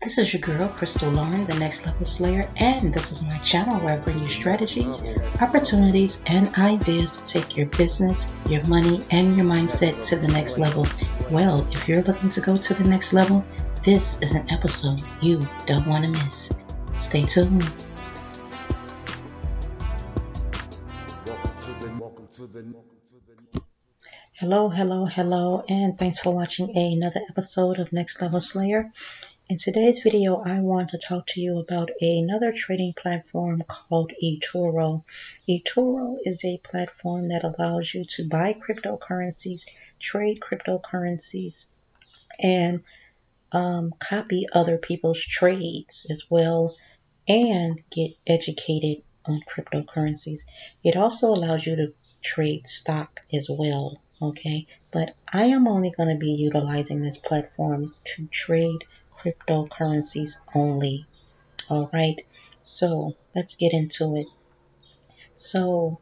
This is your girl, Crystal Lauren, the Next Level Slayer, and this is my channel where I bring you strategies, opportunities, and ideas to take your business, your money, and your mindset to the next level. Well, if you're looking to go to the next level, this is an episode you don't want to miss. Stay tuned. Hello, and thanks for watching another episode of Next Level Slayer. In today's video, I want to talk to you about another trading platform called Etoro. Etoro is a platform that allows you to buy cryptocurrencies, trade cryptocurrencies, and copy other people's trades as well, and get educated on cryptocurrencies. It also allows you to trade stock as well, okay? But I am only going to be utilizing this platform to trade cryptocurrencies only. All right, so let's get into it. So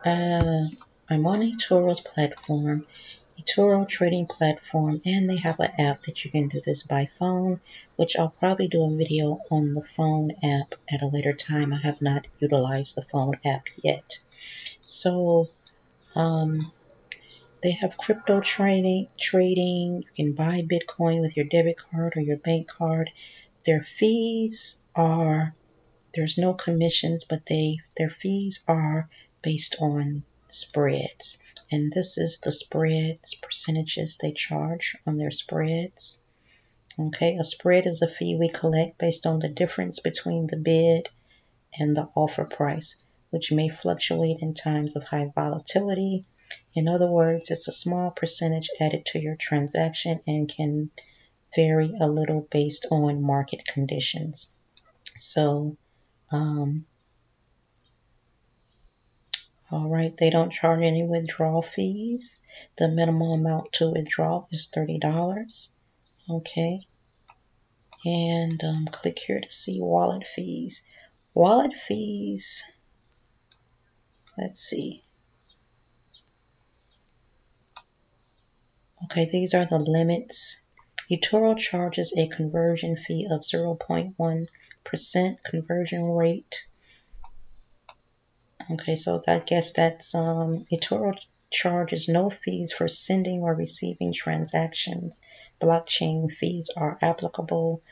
I'm on eToro's platform, eToro trading platform, and they have an app that you can do this by phone, which I'll probably do a video on the phone app at a later time. I have not utilized the phone app yet. So they have crypto trading. You can buy Bitcoin with your debit card or your bank card. Their fees are, there's no commissions, but their fees are based on spreads. And this is the spreads percentages they charge on their spreads. Okay, a spread is a fee we collect based on the difference between the bid and the offer price, which may fluctuate in times of high volatility. In other words, it's a small percentage added to your transaction and can vary a little based on market conditions. So, all right, they don't charge any withdrawal fees. The minimum amount to withdraw is $30. Okay, and click here to see wallet fees. Wallet fees, let's see. Okay, these are the limits. eToro charges a conversion fee of 0.1% conversion rate. Okay, so I guess that's eToro charges no fees for sending or receiving transactions. Blockchain fees are applicable.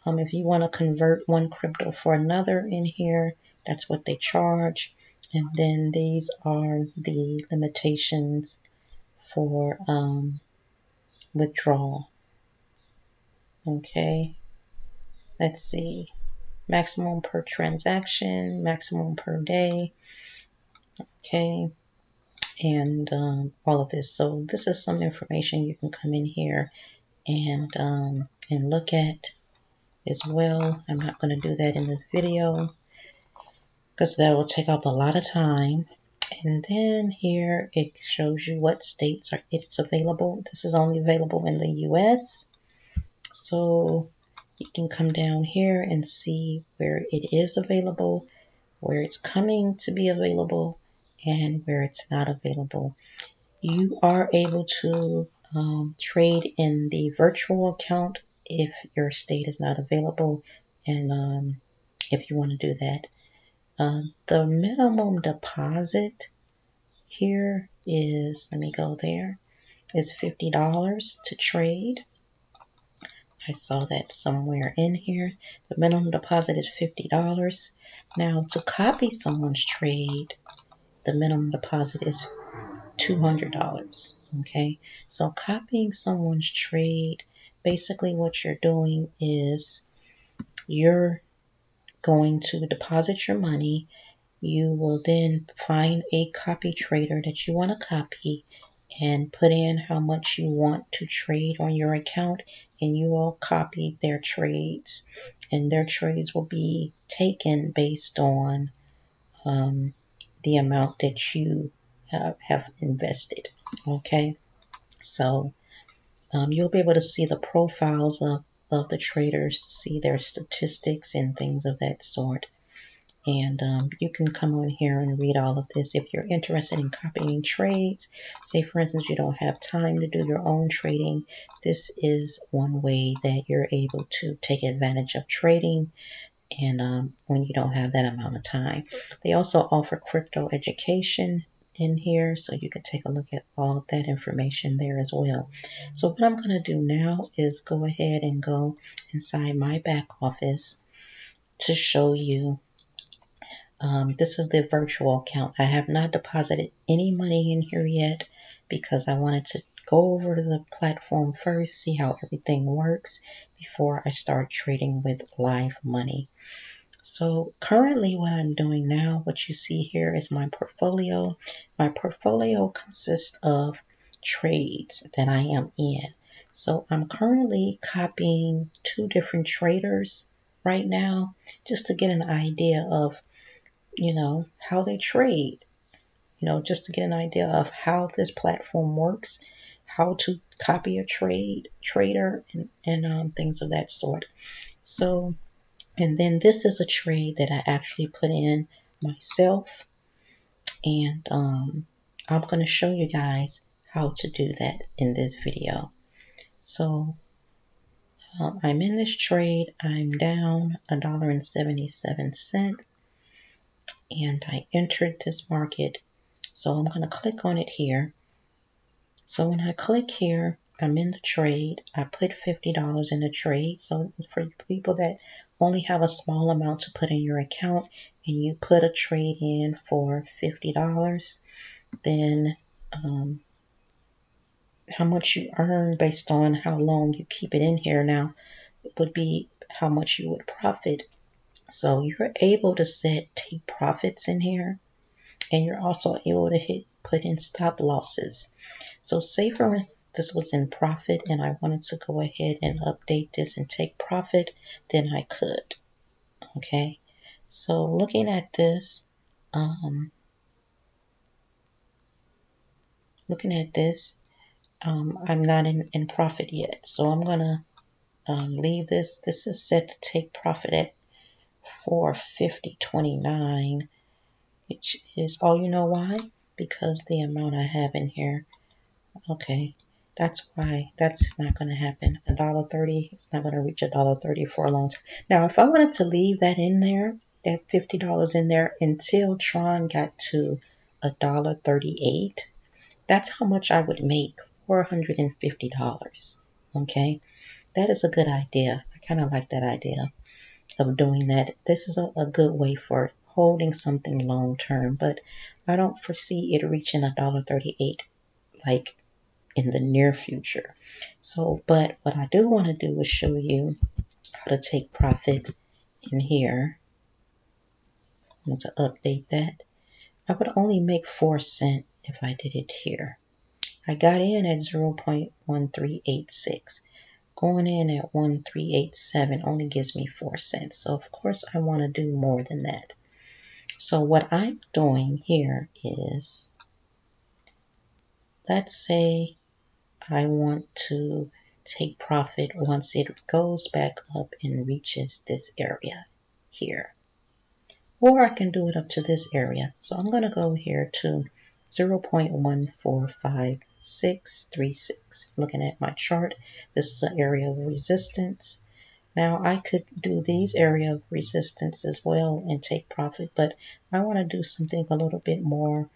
If you want to convert one crypto for another in here, that's what they charge. And then these are the limitations for withdrawal. Okay, let's see. Maximum per transaction, maximum per day. Okay, and all of this. So this is some information you can come in here and look at as well. I'm not going to do that in this video because that will take up a lot of time. And then here it shows you what states it's available. This is only available in the US. So you can come down here and see where it is available, where it's coming to be available, and where it's not available. You are able to trade in the virtual account if your state is not available, and if you want to do that. The minimum deposit here is, let me go there, is $50 to trade. I saw that somewhere in here. The minimum deposit is $50. Now, to copy someone's trade, the minimum deposit is $200. Okay, so copying someone's trade, basically what you're doing is you're going to deposit your money. You will then find a copy trader that you want to copy and put in how much you want to trade on your account, and you will copy their trades, and their trades will be taken based on the amount that you have invested. Okay, so you'll be able to see the profiles of the traders, to see their statistics and things of that sort. And you can come on here and read all of this if you're interested in copying trades. Say, for instance, you don't have time to do your own trading. This is one way that you're able to take advantage of trading, and when you don't have that amount of time. They also offer crypto education in here, so you can take a look at all of that information there as well. So what I'm going to do now is go ahead and go inside my back office to show you. This is the virtual account. I have not deposited any money in here yet because I wanted to go over to the platform first, see how everything works before I start trading with live money. So currently what I'm doing now, what you see here is my portfolio. My portfolio consists of trades that I am in. So I'm currently copying two different traders right now just to get an idea of, how they trade, just to get an idea of how this platform works, how to copy a trader and things of that sort. So, and then this is a trade that I actually put in myself, and I'm going to show you guys how to do that in this video. So I'm in this trade. I'm down $1.77, and I entered this market. So I'm going to click on it here. So when I click here, I'm in the trade. I put $50 in the trade. So for people that only have a small amount to put in your account and you put a trade in for $50, then how much you earn based on how long you keep it in here now would be how much you would profit. So you're able to take profits in here, and you're also able to put in stop losses. So say for instance this was in profit and I wanted to go ahead and update this and take profit, then I could. Okay, so looking at this, I'm not in profit yet, so I'm gonna leave this. This is set to take profit at 450.29, which is, oh, you know why? Because the amount I have in here. Okay, that's why that's not going to happen. $1.30, it's not going to reach $1.30 for a long time. Now, if I wanted to leave that in there, that $50 in there until Tron got to $1.38, that's how much I would make, $450. Okay, that is a good idea. I kind of like that idea of doing that. This is a good way for holding something long term, but I don't foresee it reaching $1.38 like in the near future. So, but what I do want to do is show you how to take profit in here. I'm going to update that. I would only make 4 cents if I did it here. I got in at 0.1386. Going in at 1387 only gives me 4 cents. So of course I want to do more than that. So what I'm doing here is, let's say I want to take profit once it goes back up and reaches this area here. Or I can do it up to this area. So I'm going to go here to 0.145636. Looking at my chart, this is an area of resistance. Now I could do these area of resistance as well and take profit, but I want to do something a little bit more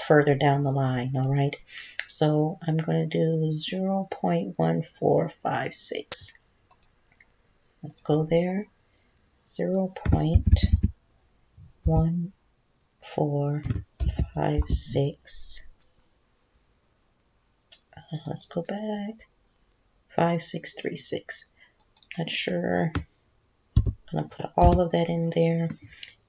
further down the line, all right? So I'm going to do 0.1456. Let's go there. 0.1456. Let's go back. 5636. Not sure. I'm going to put all of that in there.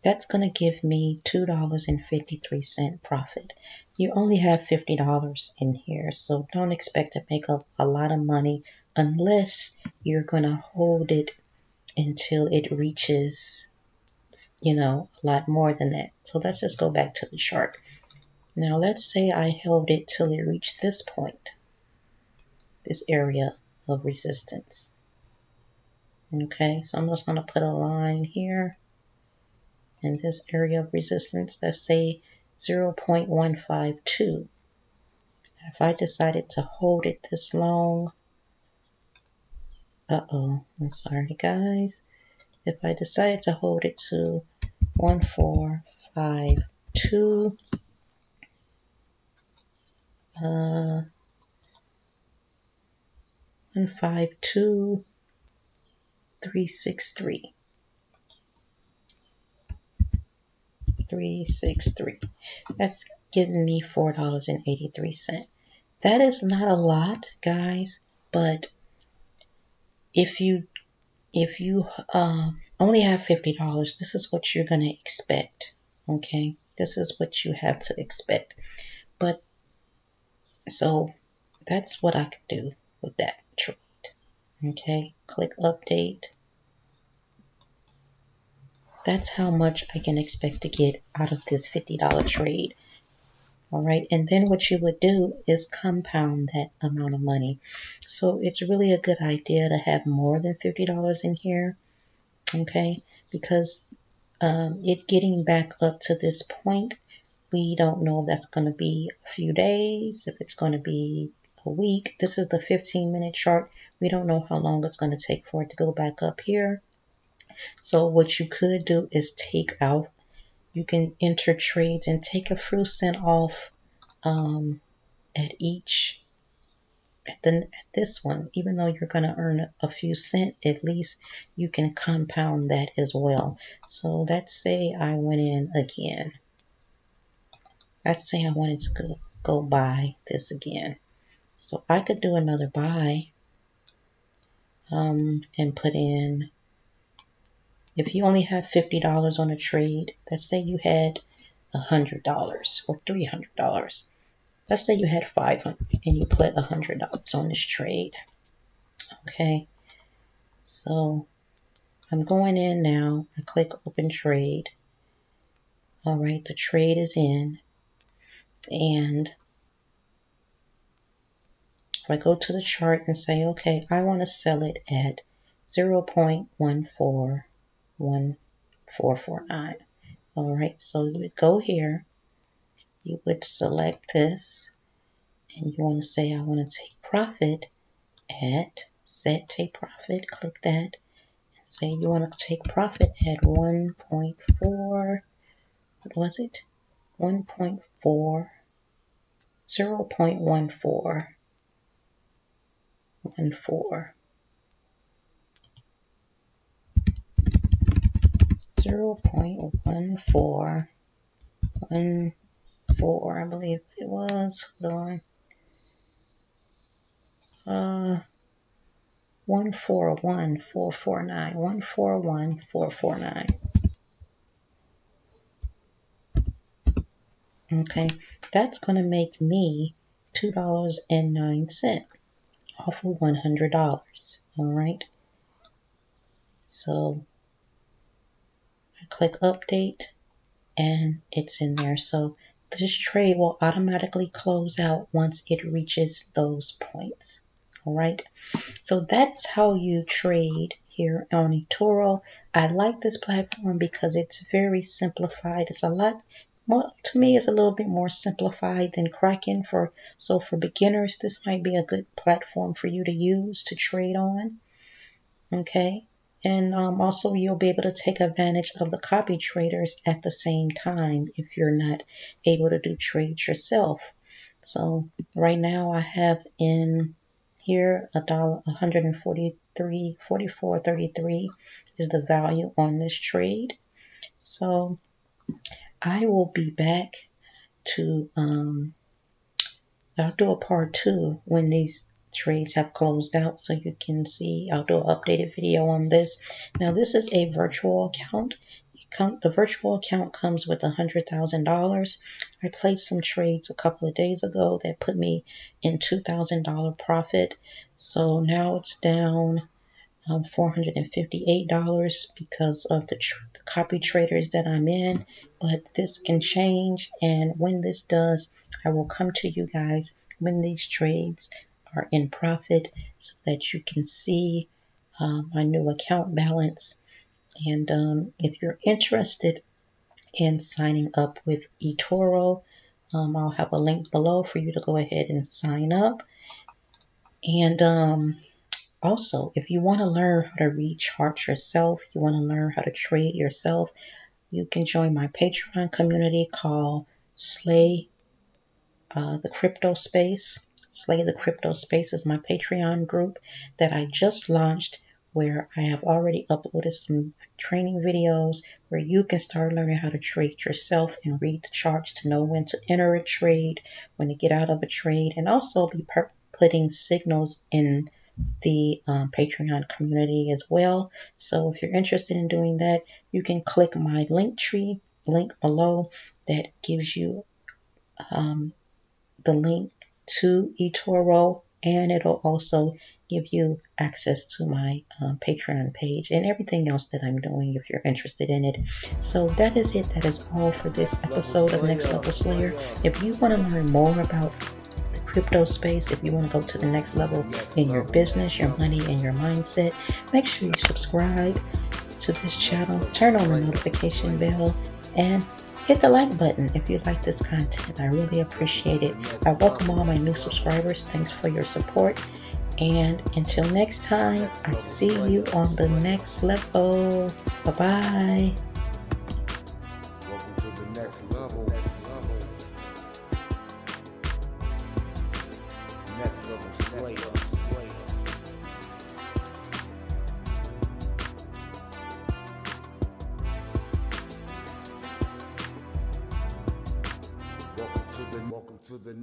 That's going to give me $2.53 profit. You only have $50 in here, so don't expect to make a lot of money unless you're going to hold it until it reaches, a lot more than that. So let's just go back to the chart. Now let's say I held it till it reached this point, this area of resistance. Okay, so I'm just going to put a line here in this area of resistance. Let's say 0.152. If I decided to hold it this long, I'm sorry guys. If I decided to hold it to 1452, 152, 363. 363. That's giving me $4.83. That is not a lot, guys, but if you only have $50, this is what you're gonna expect. Okay, this is what you have to expect. But so that's what I could do with that trade. Okay, click update. That's how much I can expect to get out of this $50 trade. All right, and then what you would do is compound that amount of money. So it's really a good idea to have more than $50 in here, okay? Because it getting back up to this point, we don't know if that's going to be a few days, if it's going to be a week. This is the 15-minute chart. We don't know how long it's going to take for it to go back up here. So what you could do is take out, you can enter trades and take a few cent off at this one. Even though you're going to earn a few cents, at least you can compound that as well. So let's say I went in again. Let's say I wanted to go buy this again. So I could do another buy and put in, if you only have $50 on a trade, let's say you had $100 or $300. Let's say you had 500 and you put $100 on this trade. Okay, so I'm going in now. I click open trade. All right, the trade is in. And if I go to the chart and say, okay, I want to sell it at 0.141449. All right, so you would go here. You would select this. And you want to say, I want to take profit at set take profit. Click that. Say you want to take profit at 1.4, what was it? 1.4, 0.1414, 0.1414, I believe it was. Hold on. 141449, 141449. Okay, that's going to make me $2.09 off of $100. All right, so I click update and it's in there. So this trade will automatically close out once it reaches those points. All right, so that's how you trade here on Etoro. I like this platform because it's very simplified. It's a lot more, to me, it's a little bit more simplified than Kraken. So for beginners, this might be a good platform for you to use to trade on. Okay. And also you'll be able to take advantage of the copy traders at the same time if you're not able to do trades yourself. So right now I have in here $143, 44.33 is the value on this trade. So I will be back to I'll do a part 2 when these trades have closed out so you can see. I'll do an updated video on this. Now this is a virtual account. The virtual account comes with $100,000. I placed some trades a couple of days ago that put me in $2,000 profit. So now it's down $458 because of the copy traders that I'm in, but this can change, and when this does, I will come to you guys when these trades are in profit so that you can see my new account balance. And if you're interested in signing up with Etoro, I'll have a link below for you to go ahead and sign up. And also, if you want to learn how to read charts yourself, you want to learn how to trade yourself, you can join my Patreon community called Slay the Crypto Space. Slay the Crypto Space is my Patreon group that I just launched, where I have already uploaded some training videos where you can start learning how to trade yourself and read the charts to know when to enter a trade, when to get out of a trade, and also be putting signals in the Patreon community as well. So if you're interested in doing that, you can click my link tree link below that gives you the link to eToro, and it'll also give you access to my Patreon page and everything else that I'm doing if you're interested in it. So that is it. That is all for this episode of Next Level Slayer. If you want to learn more about the crypto space, if you want to go to the next level in your business, your money, and your mindset, make sure you subscribe to this channel, turn on the notification bell, and hit the like button if you like this content. I really appreciate it. I welcome all my new subscribers. Thanks for your support. And until next time, I see you on the next level. Bye-bye. Welcome to the next level. Next level Slayer. Welcome to the